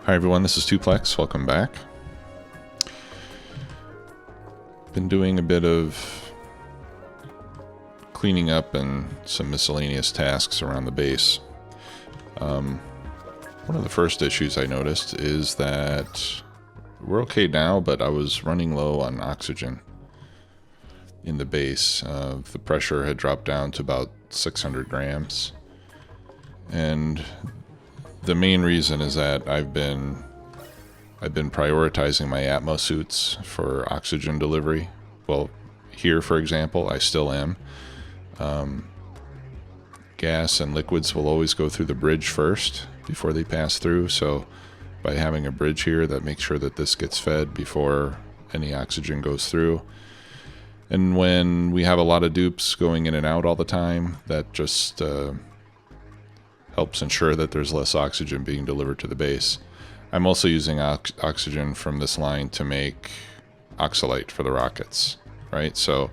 Hi everyone, this is Tuplex. Welcome back. Been doing a bit of cleaning up and some miscellaneous tasks around the base. One of the first issues I noticed is that we're okay now, but I was running low on oxygen in the base. The pressure had dropped down to about 600 grams. And the main reason is that I've been prioritizing my Atmos suits for oxygen delivery. Well, here, for example, I still am. Gas and liquids will always go through the bridge first before they pass through. So by having a bridge here, that makes sure that this gets fed before any oxygen goes through. And when we have a lot of dupes going in and out all the time, that just helps ensure that there's less oxygen being delivered to the base. I'm also using oxygen from this line to make oxalate for the rockets, right? So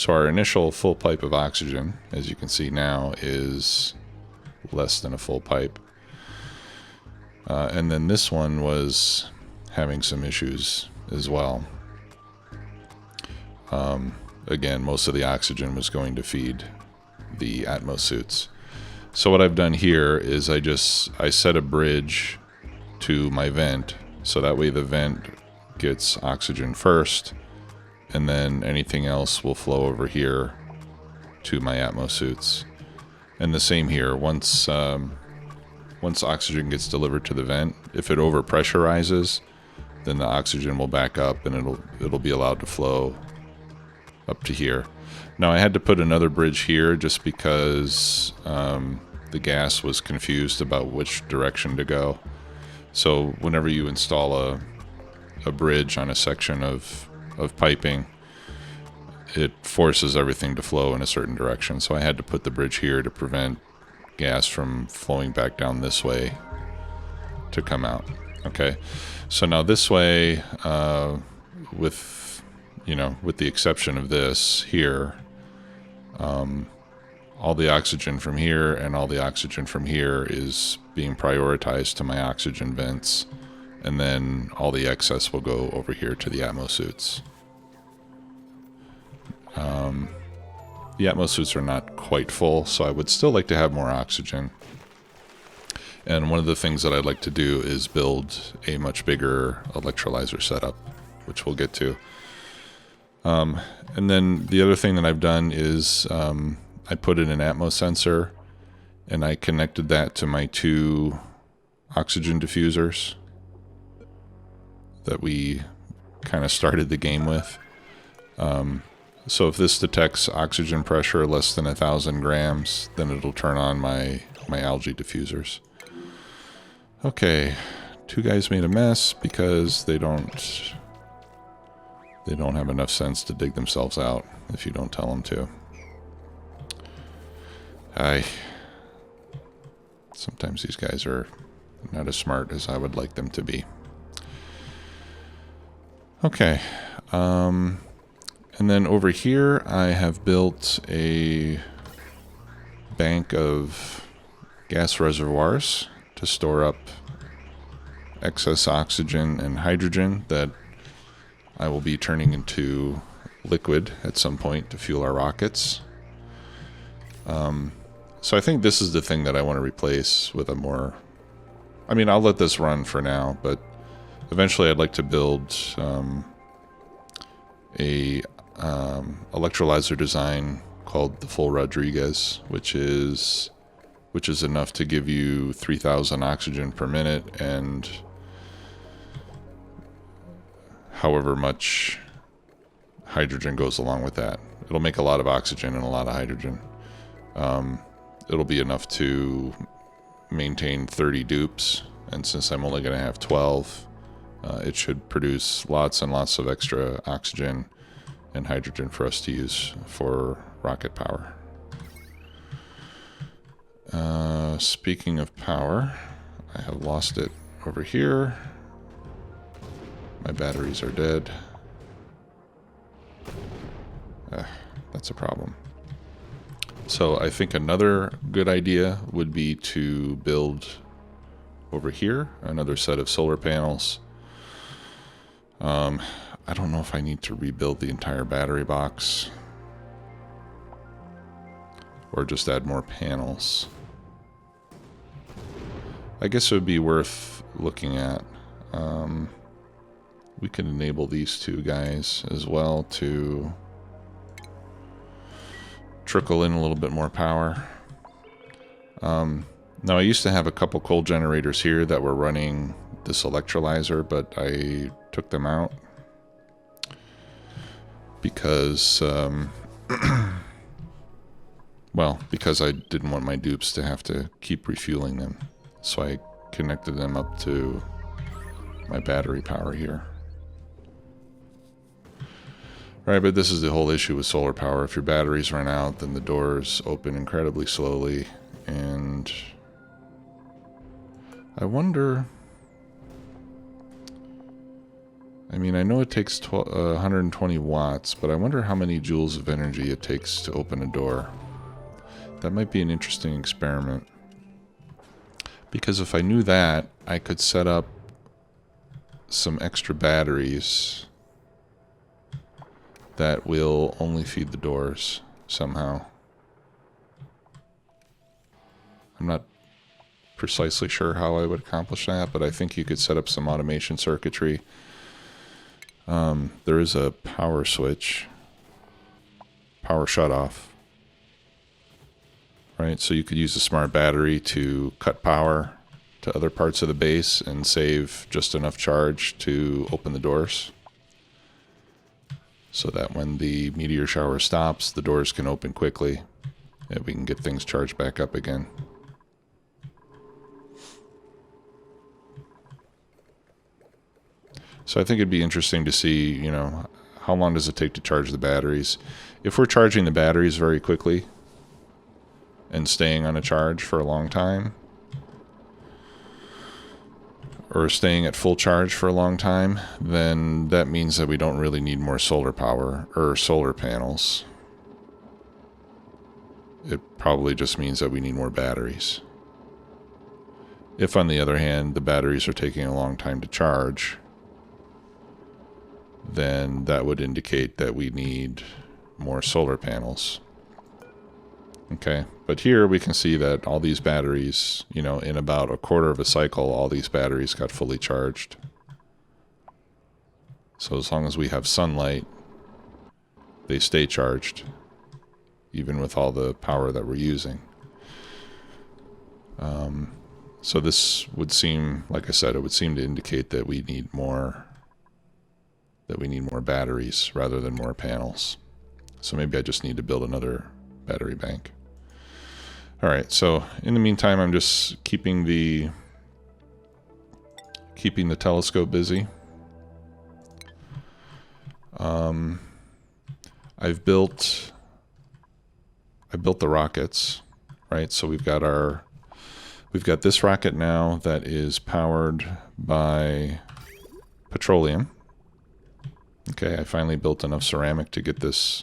our initial full pipe of oxygen, as you can see now, is less than a full pipe. And then this one was having some issues as well. Again, most of the oxygen was going to feed the Atmos suits. So what I've done here is I set a bridge to my vent, so that way the vent gets oxygen first, and then anything else will flow over here to my Atmos suits. And the same here. Once oxygen gets delivered to the vent, if it overpressurizes, then the oxygen will back up and it'll be allowed to flow up to here. Now I had to put another bridge here just because the gas was confused about which direction to go. So whenever you install a bridge on a section of piping, it forces everything to flow in a certain direction. So I had to put the bridge here to prevent gas from flowing back down this way to come out. Okay, so now this way, with the exception of this here, all the oxygen from here and all the oxygen from here is being prioritized to my oxygen vents, and then all the excess will go over here to the Atmos suits. The Atmos suits are not quite full, so I would still like to have more oxygen. And one of the things that I'd like to do is build a much bigger electrolyzer setup, which we'll get to. And then the other thing that I've done is I put in an Atmos sensor and I connected that to my 2 oxygen diffusers that we kind of started the game with. So if this detects oxygen pressure less than 1,000 grams, then it'll turn on my algae diffusers. Okay, 2 guys made a mess because they don't have enough sense to dig themselves out if you don't tell them to. Sometimes these guys are not as smart as I would like them to be. Okay, and then over here I have built a bank of gas reservoirs to store up excess oxygen and hydrogen that I will be turning into liquid at some point to fuel our rockets. So I think this is the thing that I want to replace with a more... I mean, I'll let this run for now, but eventually I'd like to build a electrolyzer design called the Full Rodriguez, which is enough to give you 3,000 oxygen per minute and however much hydrogen goes along with that. It'll make a lot of oxygen and a lot of hydrogen. It'll be enough to maintain 30 dupes, and since I'm only going to have 12, it should produce lots and lots of extra oxygen and hydrogen for us to use for rocket power. Speaking of power, I have lost it over here. My batteries are dead. That's a problem. So I think another good idea would be to build over here, another set of solar panels. I don't know if I need to rebuild the entire battery box or just add more panels. I guess it would be worth looking at. We can enable these two guys as well to trickle in a little bit more power. Now, I used to have a couple coal generators here that were running this electrolyzer, but I took them out because, well, because I didn't want my dupes to have to keep refueling them. So I connected them up to my battery power here. Right, but this is the whole issue with solar power. If your batteries run out, then the doors open incredibly slowly, and I wonder... I mean, I know it takes 120 watts, but I wonder how many joules of energy it takes to open a door. That might be an interesting experiment. Because if I knew that, I could set up some extra batteries that will only feed the doors somehow. I'm not precisely sure how I would accomplish that, but I think you could set up some automation circuitry. There is a power switch, power shutoff, right? So you could use a smart battery to cut power to other parts of the base and save just enough charge to open the doors, so that when the meteor shower stops, the doors can open quickly and we can get things charged back up again. So I think it'd be interesting to see, you know, how long does it take to charge the batteries? If we're charging the batteries very quickly and staying on a charge for a long time, or staying at full charge for a long time, then that means that we don't really need more solar power or solar panels. It probably just means that we need more batteries. If, on the other hand, the batteries are taking a long time to charge, then that would indicate that we need more solar panels. Okay, but here we can see that all these batteries, you know, in about a quarter of a cycle, all these batteries got fully charged. So as long as we have sunlight, they stay charged, even with all the power that we're using. So this would seem, like I said, it would seem to indicate that we need more batteries rather than more panels. So maybe I just need to build another battery bank. All right, so in the meantime, I'm just keeping the telescope busy. I built the rockets, right? So we've got this rocket now that is powered by petroleum. Okay, I finally built enough ceramic to get this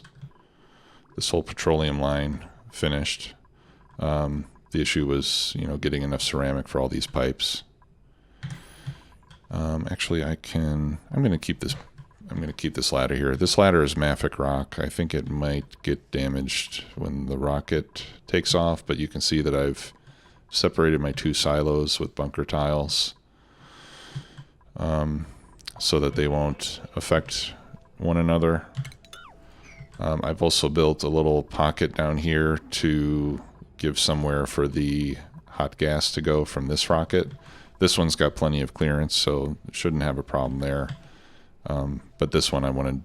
whole petroleum line finished. The issue was, you know, getting enough ceramic for all these pipes. Actually, I'm going to keep this ladder here. This ladder is mafic rock. I think it might get damaged when the rocket takes off, but you can see that I've separated my two silos with bunker tiles, so that they won't affect one another. I've also built a little pocket down here to give somewhere for the hot gas to go from this rocket. This one's got plenty of clearance, so shouldn't have a problem there. But this one, I wanted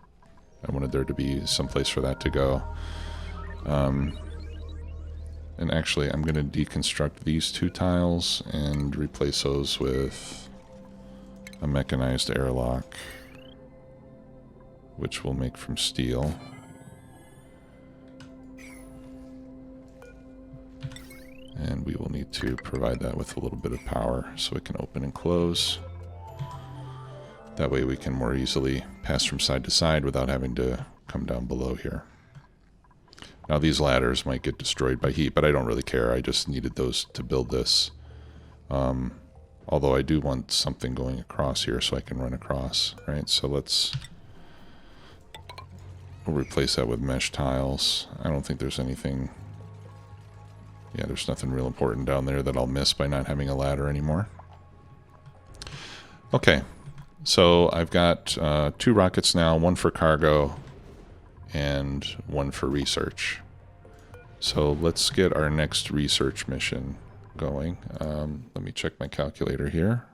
there to be some place for that to go. And actually, I'm going to deconstruct these two tiles and replace those with a mechanized airlock, which we'll make from steel. And we will need to provide that with a little bit of power so it can open and close. That way we can more easily pass from side to side without having to come down below here. Now these ladders might get destroyed by heat, but I don't really care. I just needed those to build this. Although I do want something going across here so I can run across, right? So we'll replace that with mesh tiles. I don't think there's anything... Yeah, there's nothing real important down there that I'll miss by not having a ladder anymore. Okay, so I've got 2 rockets now, one for cargo and one for research. So let's get our next research mission going. Let me check my calculator here.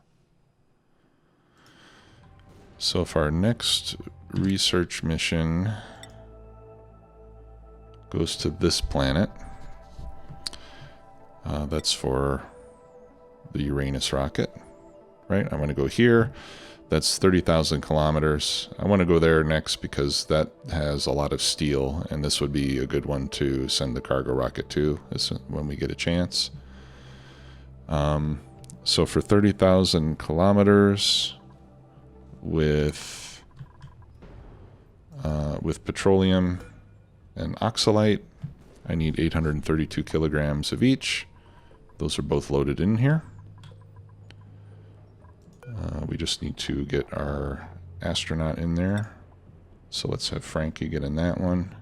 So if our next research mission goes to this planet, that's for the Uranus rocket, right? I'm going to go here. That's 30,000 kilometers. I want to go there next because that has a lot of steel, and this would be a good one to send the cargo rocket to when we get a chance. So for 30,000 kilometers with petroleum and oxalite, I need 832 kilograms of each. Those are both loaded in here. We just need to get our astronaut in there. So let's have Frankie get in that one.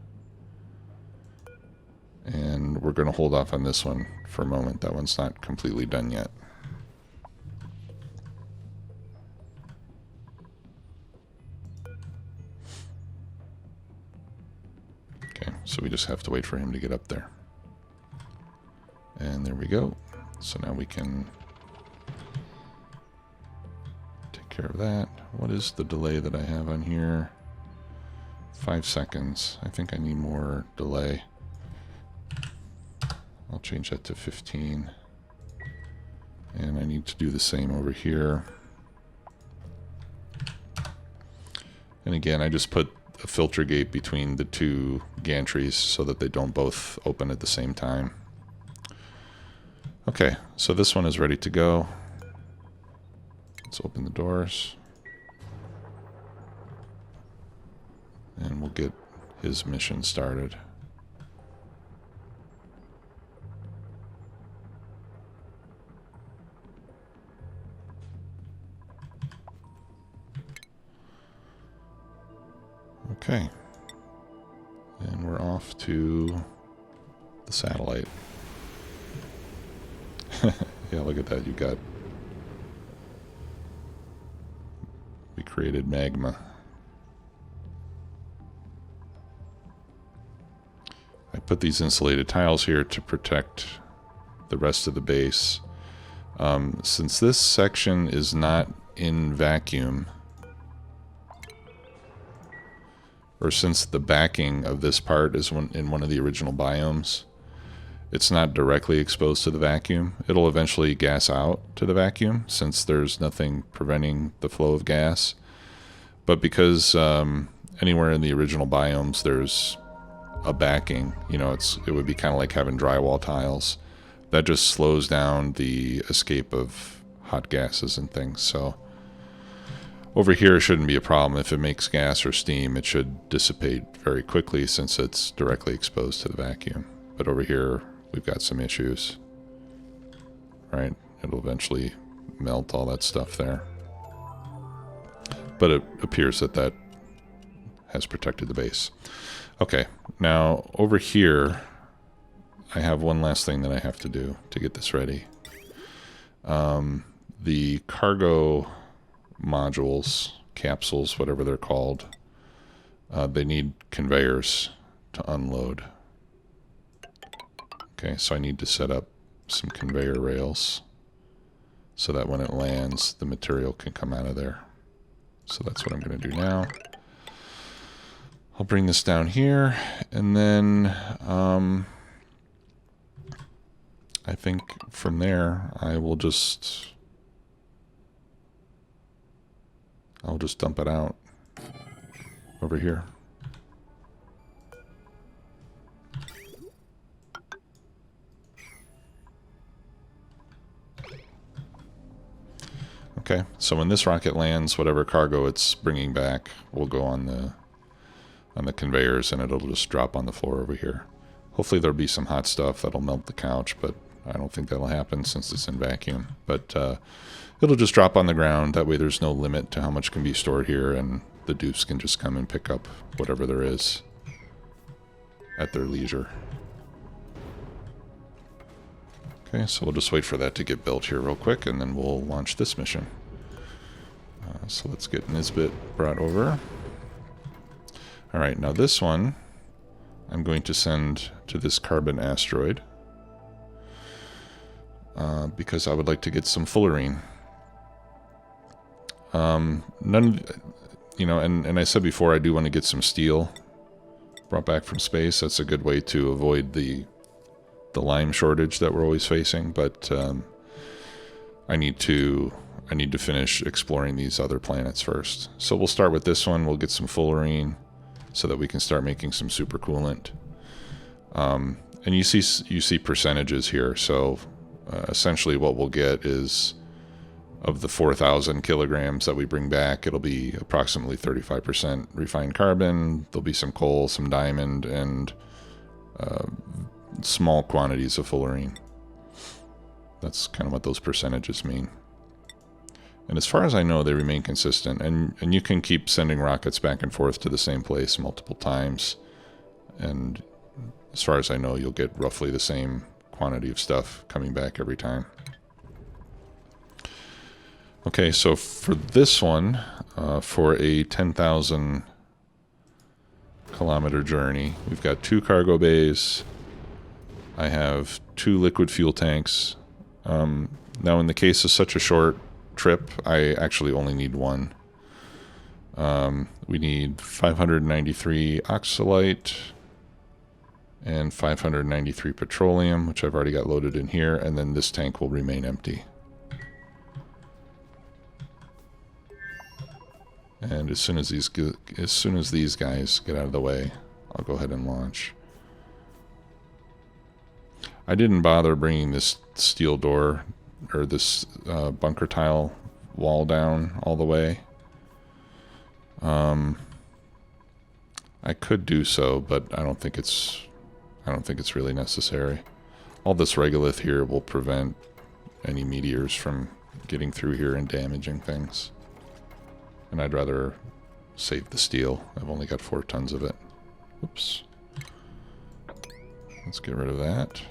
And we're going to hold off on this one for a moment. That one's not completely done yet. Okay, so we just have to wait for him to get up there. And there we go. So now we can take care of that. What is the delay that I have on here? 5 seconds. I think I need more delay. I'll change that to 15. And I need to do the same over here. And again, I just put a filter gate between the 2 gantries so that they don't both open at the same time. Okay, so this one is ready to go. Let's open the doors. And we'll get his mission started. Okay. And we're off to the satellite. Yeah, look at that. We created magma. I put these insulated tiles here to protect the rest of the base. Since this section is not in vacuum, or since the backing of this part is in one of the original biomes, it's not directly exposed to the vacuum. It'll eventually gas out to the vacuum since there's nothing preventing the flow of gas. But because anywhere in the original biomes there's a backing, you know, it would be kind of like having drywall tiles. That just slows down the escape of hot gases and things. So over here shouldn't be a problem. If it makes gas or steam, it should dissipate very quickly since it's directly exposed to the vacuum. But over here, we've got some issues, right? It'll eventually melt all that stuff there. But it appears that that has protected the base. Okay, now over here, I have one last thing that I have to do to get this ready. The cargo modules, capsules, whatever they're called, they need conveyors to unload. Okay, so I need to set up some conveyor rails so that when it lands, the material can come out of there. So that's what I'm going to do now. I'll bring this down here, and then I think from there I'll just dump it out over here. Okay, so when this rocket lands, whatever cargo it's bringing back will go on the conveyors, and it'll just drop on the floor over here. Hopefully there'll be some hot stuff that'll melt the couch, but I don't think that'll happen since it's in vacuum, but it'll just drop on the ground. That way there's no limit to how much can be stored here, and the dupes can just come and pick up whatever there is at their leisure. Okay, so we'll just wait for that to get built here real quick, and then we'll launch this mission. So let's get Nisbet brought over. Alright, now this one I'm going to send to this carbon asteroid because I would like to get some fullerene. You know, and I said before, I do want to get some steel brought back from space. That's a good way to avoid the lime shortage that we're always facing, but I need to finish exploring these other planets first. So we'll start with this one. We'll get some fullerene so that we can start making some super coolant. And you see percentages here. So essentially what we'll get is, of the 4,000 kilograms that we bring back, it'll be approximately 35% refined carbon. There'll be some coal, some diamond, and small quantities of fullerene. That's kind of what those percentages mean. And as far as I know, they remain consistent. And you can keep sending rockets back and forth to the same place multiple times. And as far as I know, you'll get roughly the same quantity of stuff coming back every time. Okay, so for this one, for a 10,000 kilometer journey, we've got 2 cargo bays. I have 2 liquid fuel tanks. Now in the case of such a short trip, I actually only need 1. We need 593 oxalite and 593 petroleum, which I've already got loaded in here, and then this tank will remain empty. And as soon as these guys get out of the way, I'll go ahead and launch. I didn't bother bringing this steel door or this bunker tile wall down all the way. I could do so, but I don't think it's really necessary. All this regolith here will prevent any meteors from getting through here and damaging things. And I'd rather save the steel. I've only got 4 tons of it. Oops. Let's get rid of that.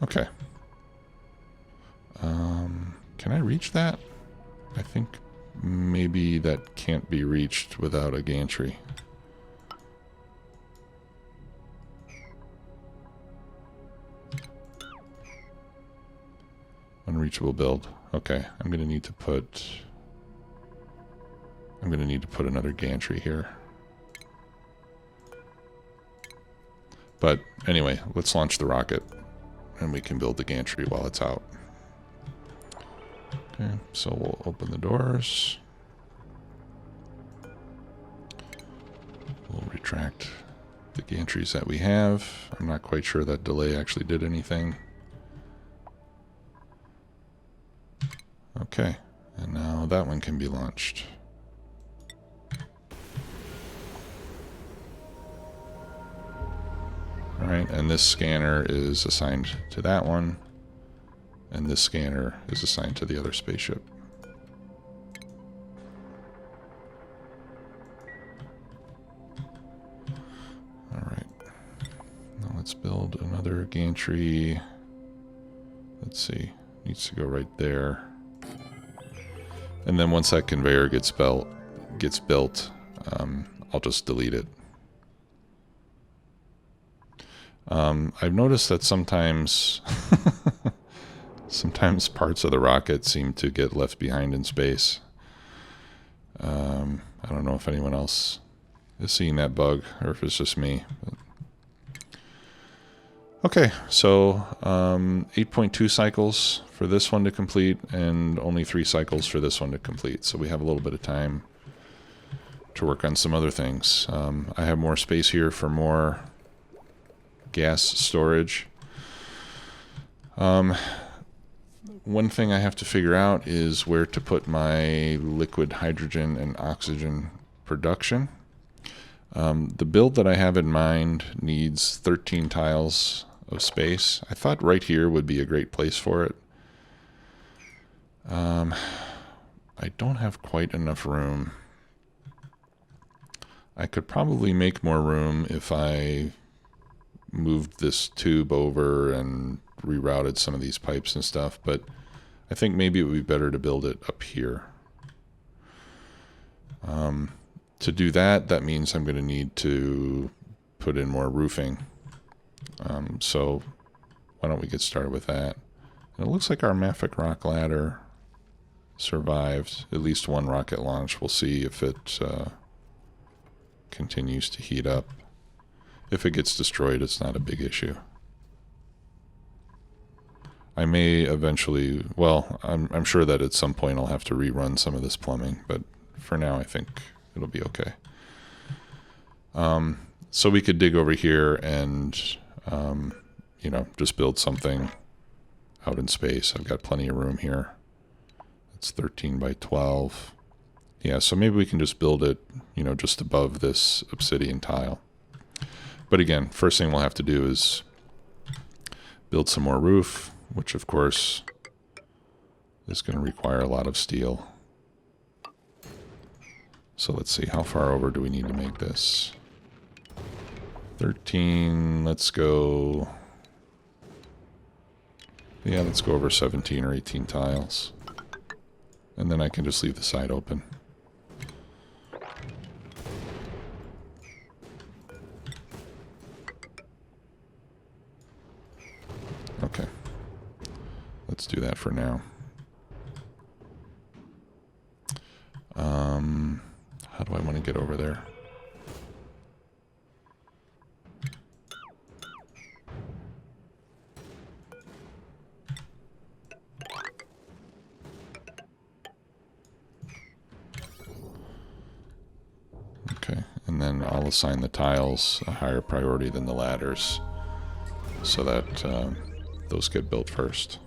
Okay. Can I reach that? I think maybe that can't be reached without a gantry. Unreachable build. Okay, I'm gonna need to put another gantry here. But anyway, let's launch the rocket and we can build the gantry while it's out. Okay, so we'll open the doors. We'll retract the gantries that we have. I'm not quite sure that delay actually did anything. Okay, and now that one can be launched. Alright, and this scanner is assigned to that one, and this scanner is assigned to the other spaceship. Alright, now let's build another gantry. Let's see, needs to go right there. And then once that conveyor gets built, I'll just delete it. I've noticed that sometimes parts of the rocket seem to get left behind in space. I don't know if anyone else is seeing that bug or if it's just me. Okay, so 8.2 cycles for this one to complete and only 3 cycles for this one to complete. So we have a little bit of time to work on some other things. I have more space here for more gas storage. One one thing I have to figure out is where to put my liquid hydrogen and oxygen production. The build that I have in mind needs 13 tiles of space. I thought right here would be a great place for it. I don't have quite enough room. I could probably make more room if I moved this tube over and rerouted some of these pipes and stuff, but I think maybe it would be better to build it up here. To do that, that means I'm going to need to put in more roofing. So why don't we get started with that? And it looks like our Mafic rock ladder survived at least one rocket launch. We'll see if it continues to heat up. If it gets destroyed, it's not a big issue. I may eventually, well, I'm sure that at some point I'll have to rerun some of this plumbing, but for now I think it'll be okay. So we could dig over here and, you know, just build something out in space. I've got plenty of room here. It's 13 by 12. Yeah, so maybe we can just build it, you know, just above this obsidian tile. But again, first thing we'll have to do is build some more roof, which of course is going to require a lot of steel. So let's see, how far over do we need to make this? 13, let's go... Yeah, let's go over 17 or 18 tiles. And then I can just leave the side open. Okay. Let's do that for now. How do I want to get over there? Okay, and then I'll assign the tiles a higher priority than the ladders so that those get built first.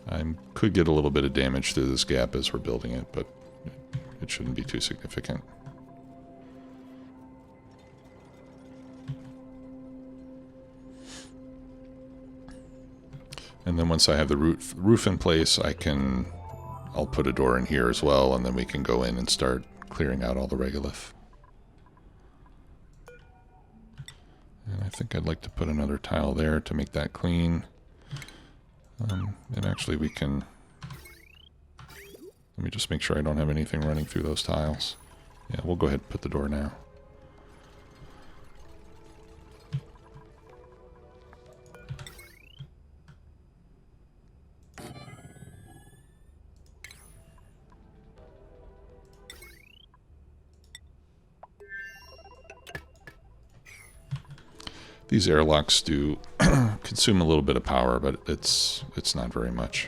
I could get a little bit of damage through this gap as we're building it, but it shouldn't be too significant. And then once I have the roof in place, I'll put a door in here as well, and then we can go in and start clearing out all the regolith. And I think I'd like to put another tile there to make that clean. And actually we can... Let me just make sure I don't have anything running through those tiles. Yeah, we'll go ahead and put the door now. These airlocks do consume a little bit of power, but it's not very much.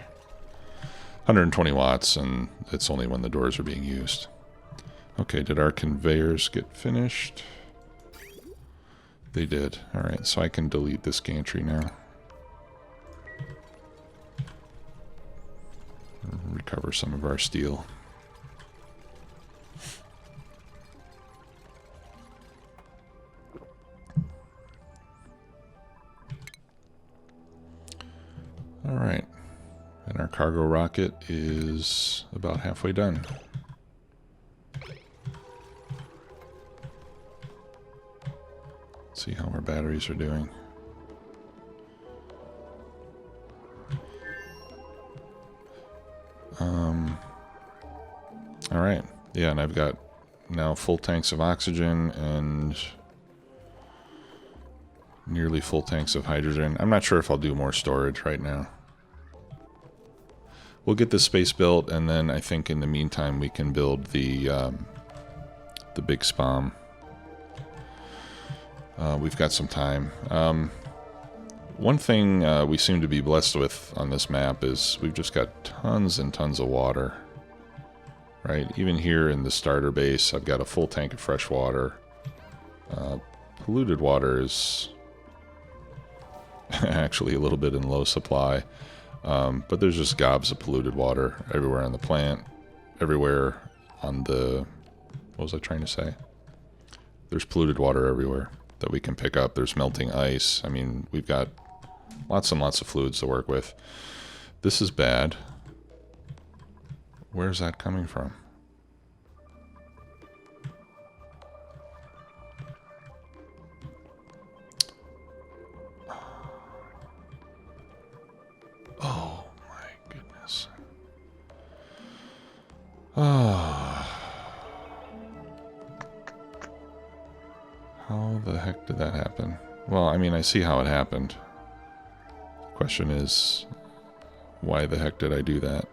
120 watts, and it's only when the doors are being used. Okay, did our conveyors get finished? They did. Alright, so I can delete this gantry now. Recover some of our steel. Alright, and our cargo rocket is about halfway done. Let's see how our batteries are doing. Alright, yeah, and I've got now full tanks of oxygen and nearly full tanks of hydrogen. I'm not sure if I'll do more storage right now. We'll get this space built, and then I think in the meantime we can build the big spam. We've got some time. One thing we seem to be blessed with on this map is we've just got tons and tons of water. Right? Even here in the starter base, I've got a full tank of fresh water. Polluted water is Actually, a little bit in low supply. But there's just gobs of polluted water everywhere on the plant, everywhere on the... What was I trying to say? There's polluted water everywhere that we can pick up. There's melting ice. I mean, we've got lots and lots of fluids to work with. This is bad. Where's that coming from? Oh my goodness. How the heck did that happen? Well, I mean, I see how it happened. The question is, why the heck did I do that?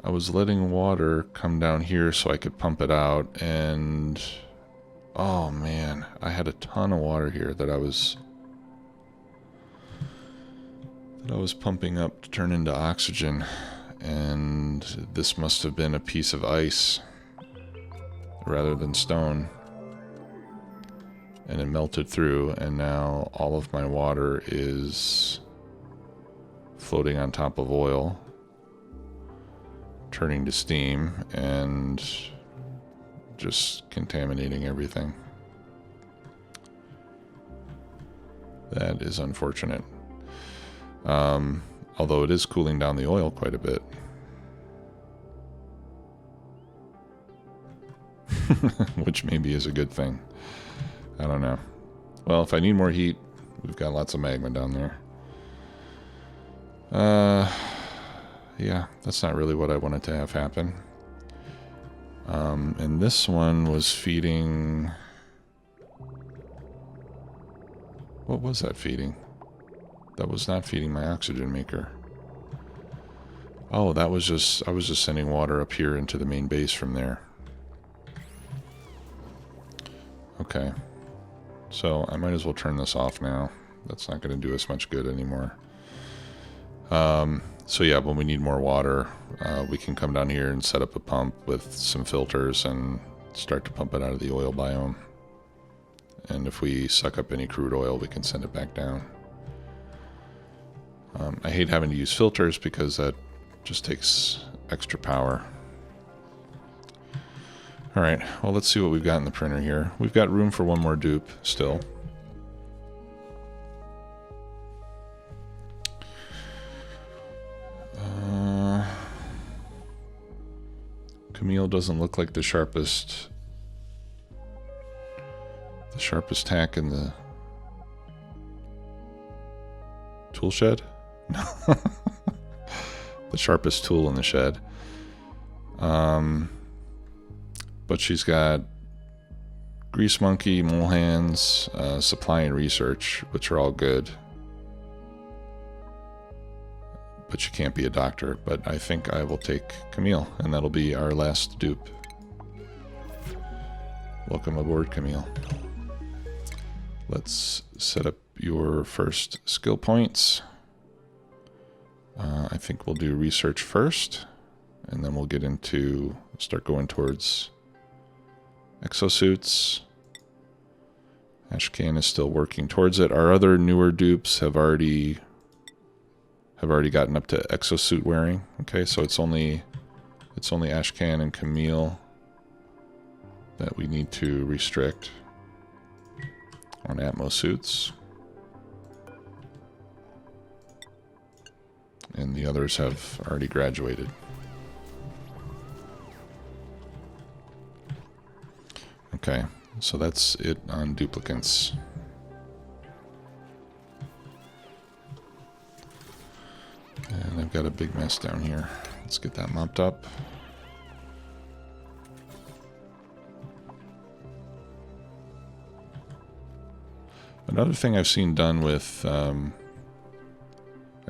I was letting water come down here so I could pump it out, and oh man, I had a ton of water here that I was pumping up to turn into oxygen, and this must have been a piece of ice rather than stone, and it melted through, and now all of my water is floating on top of oil, turning to steam and just contaminating everything. That is unfortunate. Although it is cooling down the oil quite a bit. Which maybe is a good thing. I don't know. Well, if I need more heat, we've got lots of magma down there. Yeah, that's not really what I wanted to have happen. And this one was feeding... What was that feeding? That was not feeding my oxygen maker. Oh, that was just... I was just sending water up here into the main base from there. Okay. So I might as well turn this off now. That's not going to do us much good anymore. So yeah, when we need more water, we can come down here and set up a pump with some filters and start to pump it out of the oil biome. And if we suck up any crude oil, we can send it back down. I hate having to use filters because that just takes extra power. Alright, well let's see what we've got in the printer here. We've got room for one more dupe still. Camille doesn't look like the sharpest tack in the tool shed. No. The sharpest tool in the shed. But she's got Grease Monkey, Mole Hands, Supply and Research, which are all good. But she can't be a doctor. But I think I will take Camille, and that'll be our last dupe. Welcome aboard, Camille. Let's set up your first skill points. I think we'll do research first, and then we'll get into, start going towards exosuits. Ashcan is still working towards it. Our other newer dupes have already gotten up to exosuit wearing. Okay, so it's only Ashcan and Camille that we need to restrict on Atmos suits. And the others have already graduated. Okay, so that's it on duplicants. And I've got a big mess down here. Let's get that mopped up. Another thing I've seen done with, I've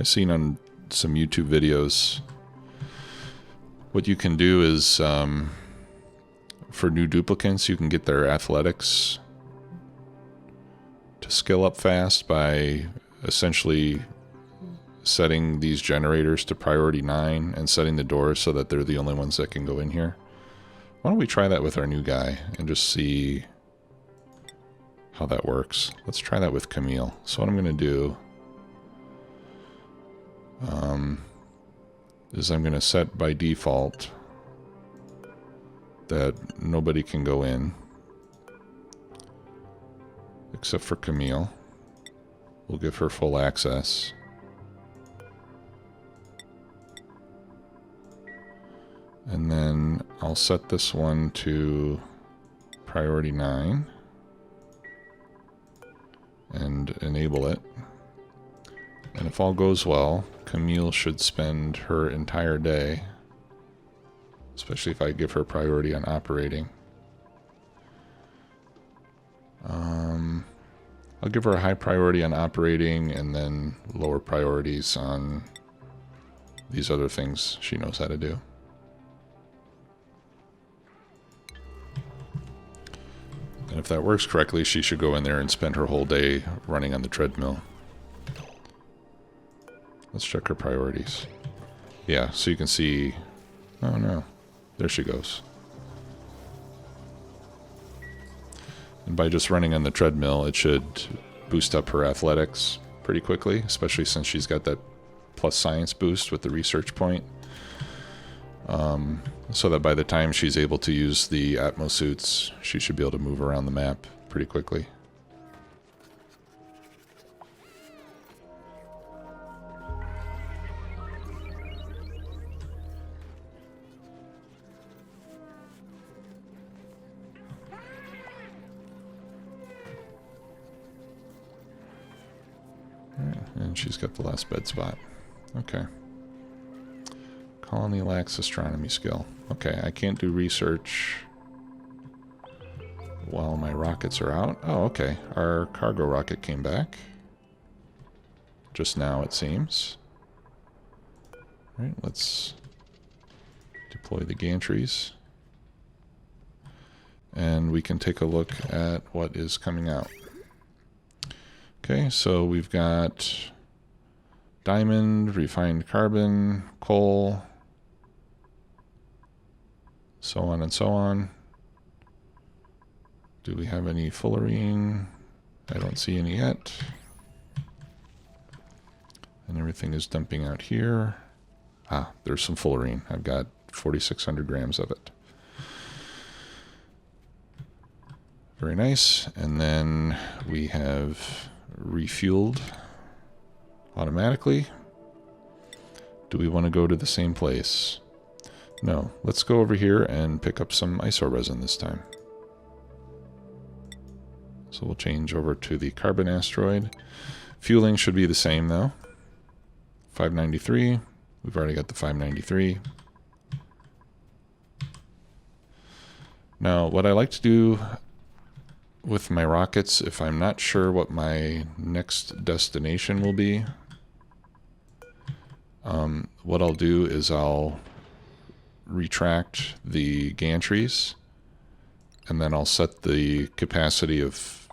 seen on some YouTube videos, what you can do is, for new duplicants, you can get their athletics to skill up fast by essentially setting these generators to priority 9 and setting the doors so that they're the only ones that can go in here. Why don't we try that with our new guy and just see how that works. Let's try that with Camille. So what I'm going to do is I'm going to set by default that nobody can go in except for Camille. We'll give her full access. And then I'll set this one to priority 9 and enable it. And if all goes well, Camille should spend her entire day, especially if I give her priority on operating. I'll give her a high priority on operating and then lower priorities on these other things she knows how to do. And if that works correctly, she should go in there and spend her whole day running on the treadmill. Let's check her priorities. Yeah, so you can see... Oh no, there she goes. And by just running on the treadmill, it should boost up her athletics pretty quickly, especially since she's got that plus science boost with the research point. So that by the time she's able to use the Atmos suits, she should be able to move around the map pretty quickly. And she's got the last bed spot. Okay. Colony lacks astronomy skill. Okay, I can't do research while my rockets are out. Oh, okay. Our cargo rocket came back. Just now, it seems. All right, let's deploy the gantries. And we can take a look at what is coming out. Okay, so we've got diamond, refined carbon, coal, so on and so on. Do we have any fullerene? I don't see any yet. And everything is dumping out here. Ah, there's some fullerene. I've got 4,600 grams of it. Very nice. And then we have refueled automatically. Do we want to go to the same place? No. Let's go over here and pick up some iso resin this time. So we'll change over to the carbon asteroid. Fueling should be the same though. 593. We've already got the 593. Now, what I like to do with my rockets, if I'm not sure what my next destination will be, what I'll do is I'll retract the gantries, and then I'll set the capacity of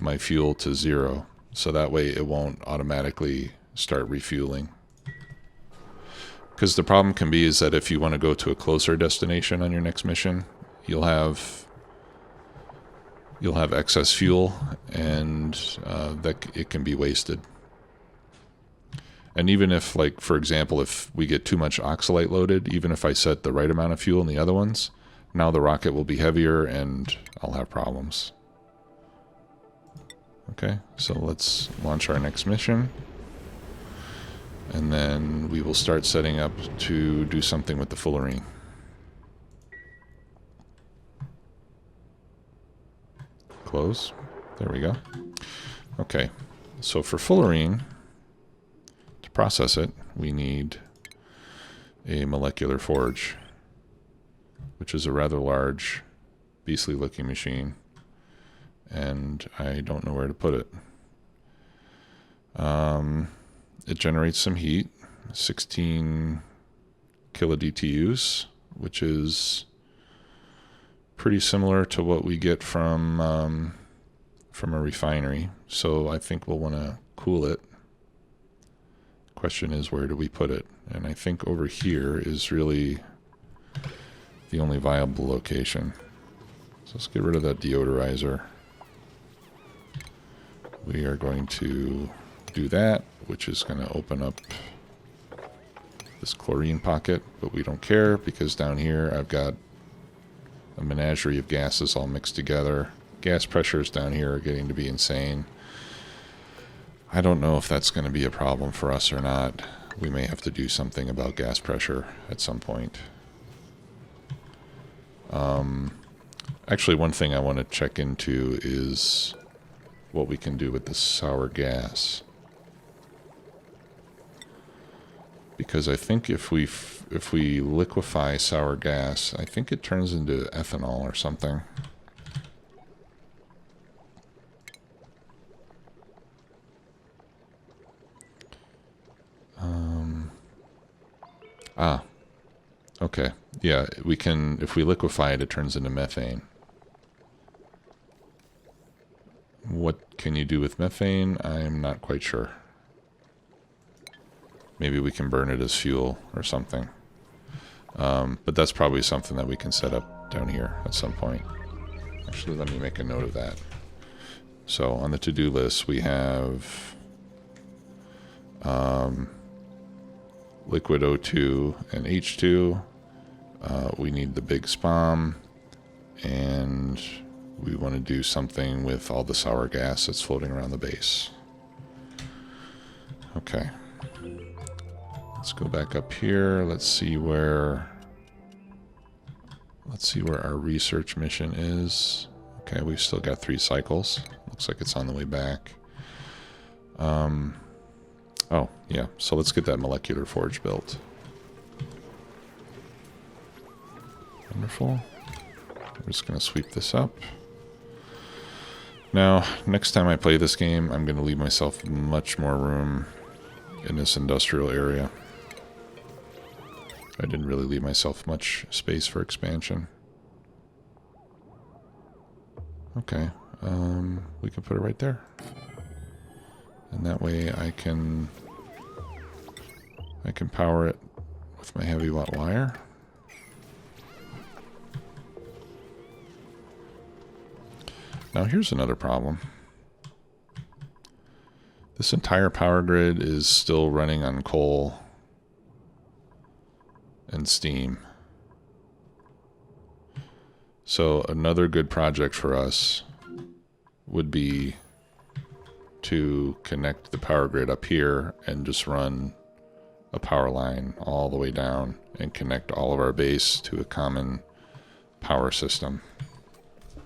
my fuel to 0, so that way it won't automatically start refueling. Because the problem can be is that if you want to go to a closer destination on your next mission, you'll have excess fuel, and that it can be wasted. And even if, like, for example, if we get too much oxalate loaded, even if I set the right amount of fuel in the other ones, now the rocket will be heavier and I'll have problems. Okay, so let's launch our next mission. And then we will start setting up to do something with the fullerene. Close. There we go. Okay, so for fullerene, to process it, we need a molecular forge, which is a rather large, beastly looking machine, and I don't know where to put it. It generates some heat, 16 kilodtus, which is pretty similar to what we get from a refinery. So I think we'll want to cool it. Question is, where do we put it? And I think over here is really the only viable location. So let's get rid of that deodorizer. We are going to do that, which is going to open up this chlorine pocket, but we don't care because down here I've got a menagerie of gases all mixed together. Gas pressures down here are getting to be insane. I don't know if that's going to be a problem for us or not. We may have to do something about gas pressure at some point. Actually, one thing I want to check into is what we can do with this sour gas. Because I think if we liquefy sour gas, I think it turns into ethanol or something. Okay. Yeah, we can, if we liquefy it, it turns into methane. What can you do with methane? I'm not quite sure. Maybe we can burn it as fuel or something. But that's probably something that we can set up down here at some point. Actually, let me make a note of that. So on the to-do list, we have liquid O2 and H2. We need the big spom, and we want to do something with all the sour gas that's floating around the base. Okay. Let's go back up here. Let's see where our research mission is. Okay, we've still got 3 cycles. Looks like it's on the way back. Oh, yeah. So let's get that molecular forge built. Wonderful. We're just going to sweep this up. Now, next time I play this game, I'm going to leave myself much more room in this industrial area. I didn't really leave myself much space for expansion. Okay, we can put it right there. And that way I can power it with my heavy watt wire. Now here's another problem. This entire power grid is still running on coal and steam. So another good project for us would be to connect the power grid up here and just run a power line all the way down and connect all of our base to a common power system.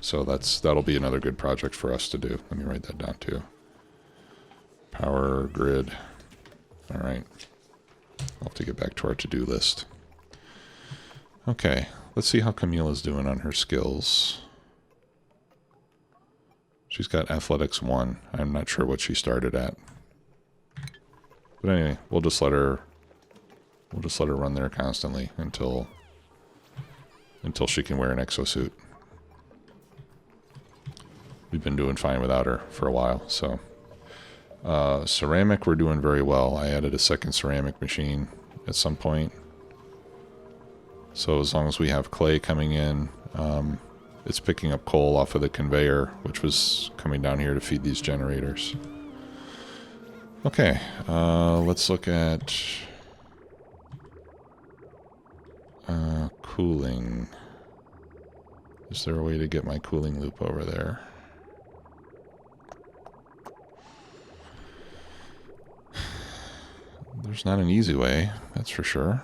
So that'll be another good project for us to do. Let me write that down too. Power grid. All right. I'll have to get back to our to-do list. Okay, let's see how Camila's doing on her skills. She's got athletics 1. I'm not sure what she started at. But anyway, we'll just let her run there constantly until she can wear an exosuit. We've been doing fine without her for a while, so ceramic we're doing very well. I added a second ceramic machine at some point. So as long as we have clay coming in, it's picking up coal off of the conveyor, which was coming down here to feed these generators. Okay, let's look at cooling. Is there a way to get my cooling loop over there? There's not an easy way, that's for sure.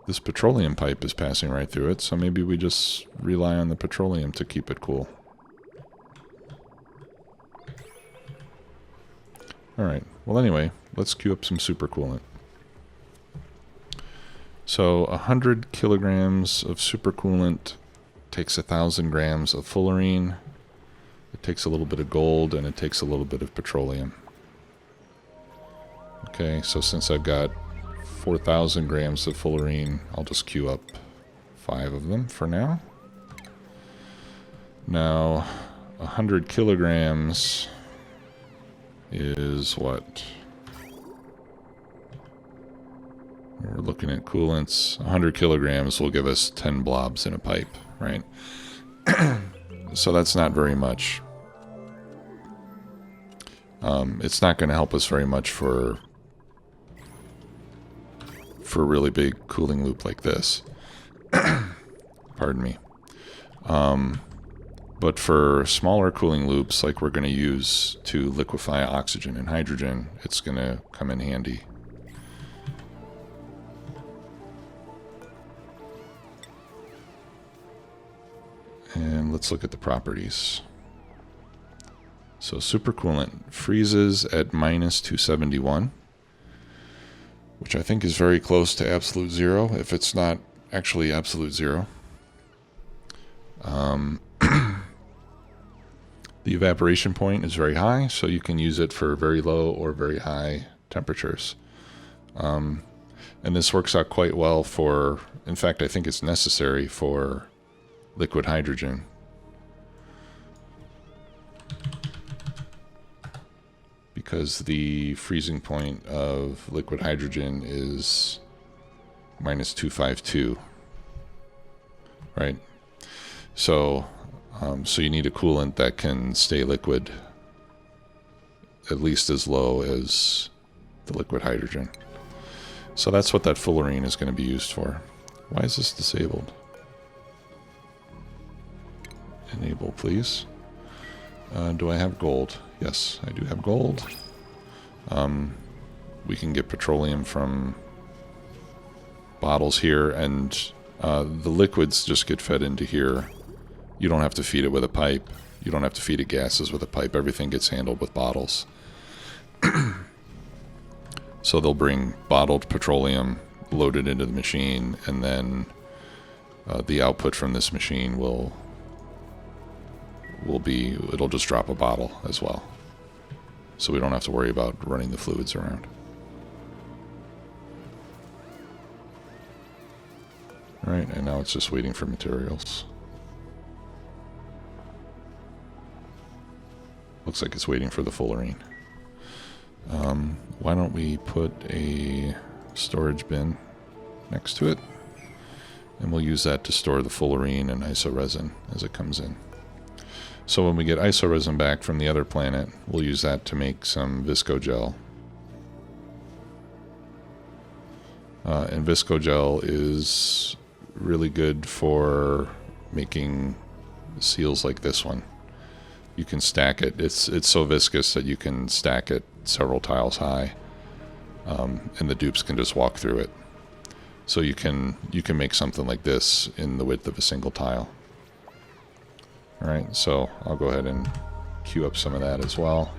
This petroleum pipe is passing right through it, so maybe we just rely on the petroleum to keep it cool. Alright, well anyway, let's queue up some super coolant. So 100 kilograms of super coolant takes 1,000 grams of fullerene. It takes a little bit of gold, and it takes a little bit of petroleum. Okay, so since I've got 4,000 grams of fullerene. I'll just queue up 5 of them for now. Now, 100 kilograms is what? We're looking at coolants. 100 kilograms will give us 10 blobs in a pipe, right? So that's not very much. It's not going to help us very much for a really big cooling loop like this. Pardon me. But for smaller cooling loops like we're going to use to liquefy oxygen and hydrogen, it's going to come in handy. And let's look at the properties. So supercoolant freezes at minus 271, which I think is very close to absolute zero, if it's not actually absolute zero. The evaporation point is very high, so you can use it for very low or very high temperatures. And this works out quite well for, in fact, I think it's necessary for liquid hydrogen. Because the freezing point of liquid hydrogen is minus 252, right? So you need a coolant that can stay liquid at least as low as the liquid hydrogen. So that's what that fullerene is going to be used for. Why is this disabled? Enable, please. Do I have gold? Yes, I do have gold. We can get petroleum from bottles here, and the liquids just get fed into here. You don't have to feed it with a pipe. You don't have to feed it gases with a pipe. Everything gets handled with bottles. So they'll bring bottled petroleum loaded into the machine, and then the output from this machine will be, it'll just drop a bottle as well. So we don't have to worry about running the fluids around. Alright, and now it's just waiting for materials. Looks like it's waiting for the fullerene. Why don't we put a storage bin next to it, and we'll use that to store the fullerene and isoresin as it comes in. So when we get isoresin back from the other planet, we'll use that to make some viscogel. And viscogel is really good for making seals like this one. You can stack it. It's so viscous that you can stack it several tiles high, and the dupes can just walk through it. So you can make something like this in the width of a single tile. Alright, so I'll go ahead and queue up some of that as well.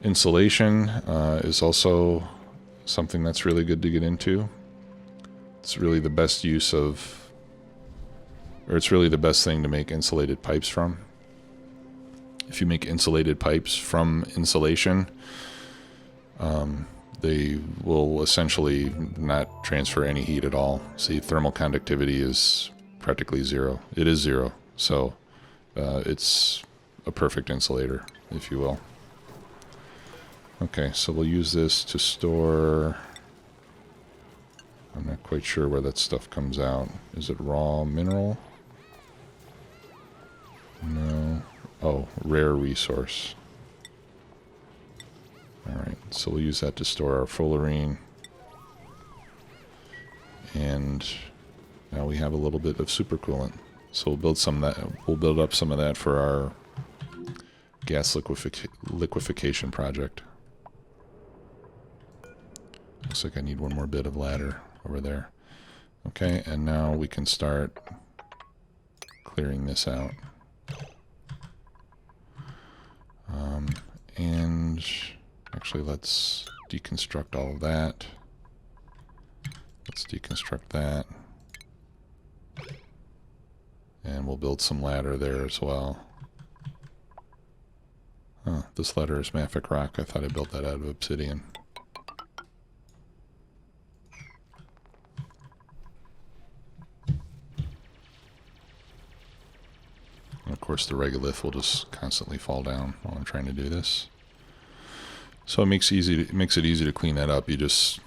Insulation is also something that's really good to get into. It's really the best use of, or it's really the best thing to make insulated pipes from. If you make insulated pipes from insulation, they will essentially not transfer any heat at all. See, thermal conductivity is practically zero. It is zero, so it's a perfect insulator, if you will. Okay, so we'll use this to store, I'm not quite sure where that stuff comes out. Is it raw mineral? No. Oh, rare resource. Alright, so we'll use that to store our fullerene. And now we have a little bit of supercoolant. So we'll build some of that. We'll build up some of that for our gas liquefaction project. Looks like I need one more bit of ladder over there. Okay, and now we can start clearing this out. And actually, let's deconstruct all of that. Let's deconstruct that. And we'll build some ladder there as well. Huh, this ladder is mafic rock. I thought I built that out of obsidian. And of course the regolith will just constantly fall down while I'm trying to do this. So it makes it easy to clean that up. You just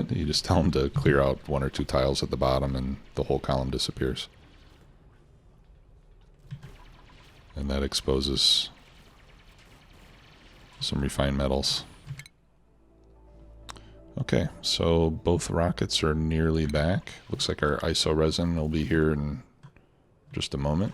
you just tell them to clear out 1 or 2 tiles at the bottom and the whole column disappears. And that exposes some refined metals. Okay, so both rockets are nearly back. Looks like our iso resin will be here in just a moment.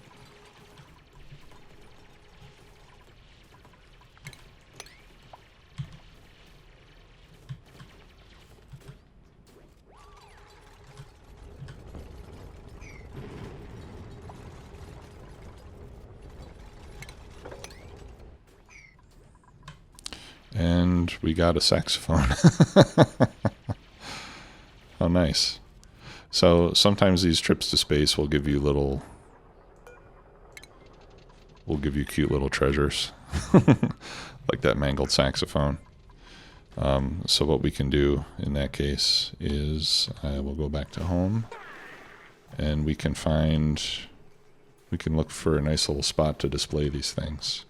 And we got a saxophone. Oh, nice. So sometimes these trips to space will give you cute little treasures. Like that mangled saxophone. So what we can do in that case is I will go back to home and we can look for a nice little spot to display these things.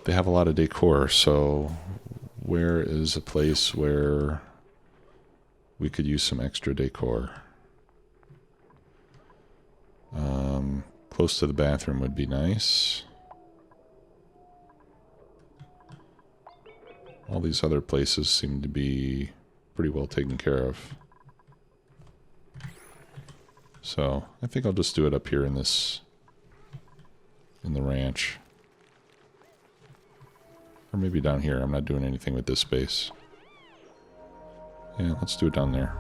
They have a lot of decor, so where is a place where we could use some extra decor? Close to the bathroom would be nice. All these other places seem to be pretty well taken care of. So I think I'll just do it up here in the ranch. Or maybe down here. I'm not doing anything with this space. Yeah, let's do it down there.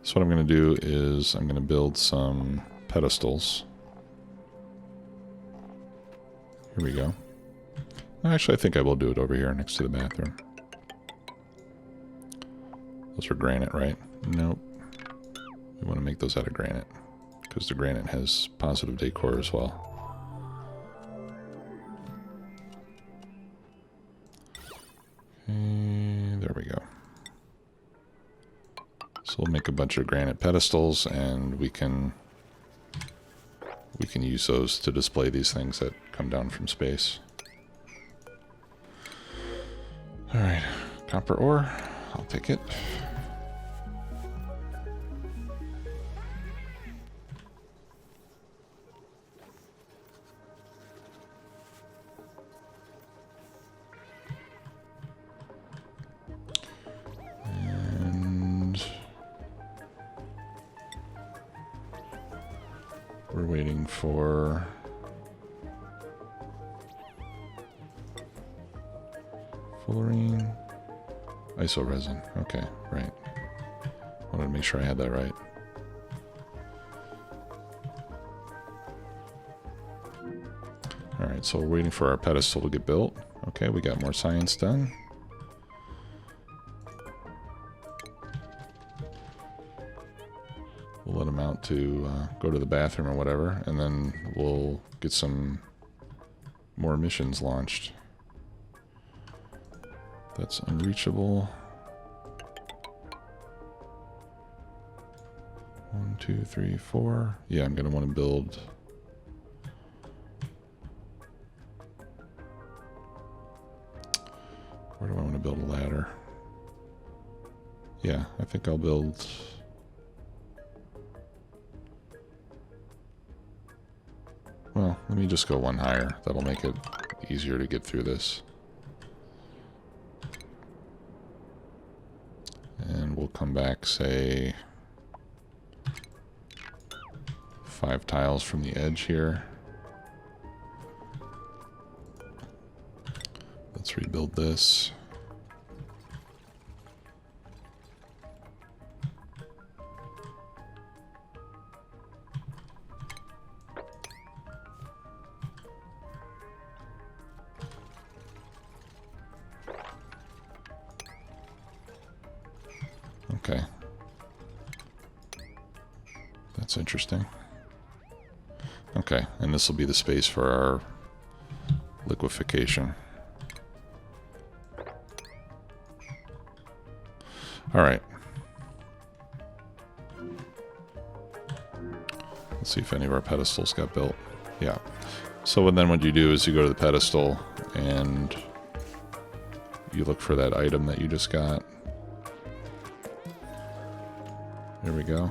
So what I'm going to do is I'm going to build some pedestals. Here we go. Actually, I think I will do it over here next to the bathroom. Those are granite, right? Nope. We want to make those out of granite, because the granite has positive decor as well. Okay, there we go. So we'll make a bunch of granite pedestals, and we can use those to display these things that come down from space. Alright, copper ore, I'll take it. And we're waiting for fullerene, iso resin. Okay, right. Wanted to make sure I had that right. Alright, so we're waiting for our pedestal to get built. Okay, we got more science done. We'll let them out to go to the bathroom or whatever, and then we'll get some more missions launched. That's unreachable. 1, 2, 3, 4. Yeah, I'm going to want to build... Where do I want to build a ladder? Yeah, I think I'll build... Well, let me just go one higher. That'll make it easier to get through this. And we'll come back, say, 5 tiles from the edge here. Let's rebuild this. Okay. That's interesting. Okay, and this will be the space for our liquefaction. Alright. Let's see if any of our pedestals got built. Yeah. So then what you do is you go to the pedestal and you look for that item that you just got. There we go.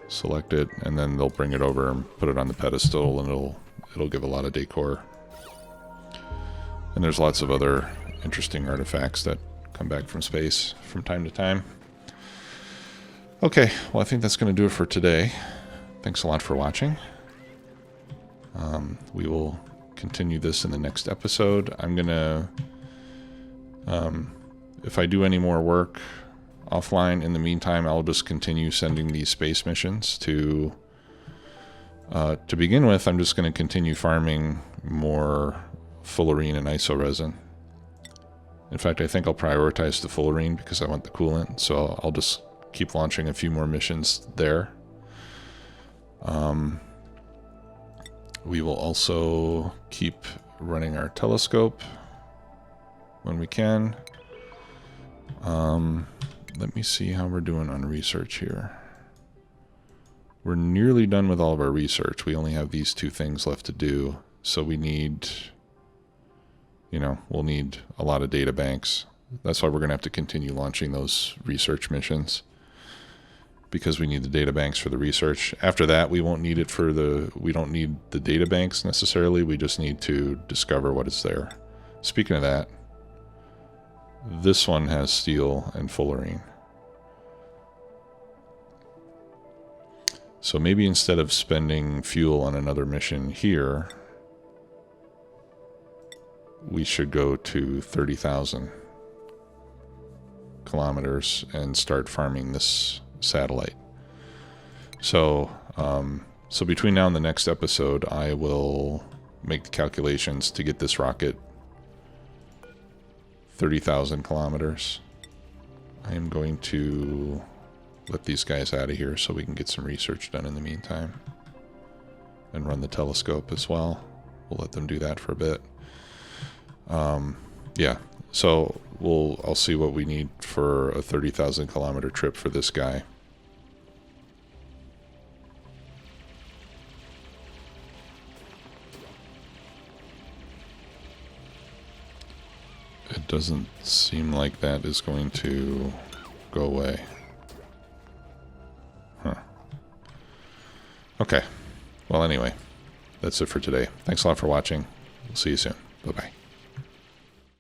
Select it, and then they'll bring it over and put it on the pedestal, and it'll give a lot of decor. And there's lots of other interesting artifacts that come back from space from time to time. Okay, well, I think that's going to do it for today. Thanks a lot for watching. We will continue this in the next episode. I'm going to, if I do any more work offline in the meantime, I'll just continue sending these space missions to begin with. I'm just going to continue farming more fullerene and isoresin. In fact, I think I'll prioritize the fullerene because I want the coolant, so I'll just keep launching a few more missions there. We will also keep running our telescope when we can. Let me see how we're doing on research here. We're nearly done with all of our research. We only have these two things left to do, so we need, we'll need a lot of data banks. That's why we're going to have to continue launching those research missions, because we need the data banks for the research. After that, we won't need it we don't need the data banks necessarily. We just need to discover what is there. Speaking of that, this one has steel and fullerene. So maybe instead of spending fuel on another mission here, we should go to 30,000 kilometers and start farming this satellite. So so between now and the next episode, I will make the calculations to get this rocket 30,000 kilometers. I am going to let these guys out of here so we can get some research done in the meantime, and run the telescope as well. We'll let them do that for a bit. Yeah, so I'll see what we need for a 30,000 kilometer trip for this guy. It doesn't seem like that is going to go away. Huh. Okay. Well, anyway, that's it for today. Thanks a lot for watching. We'll see you soon. Bye-bye.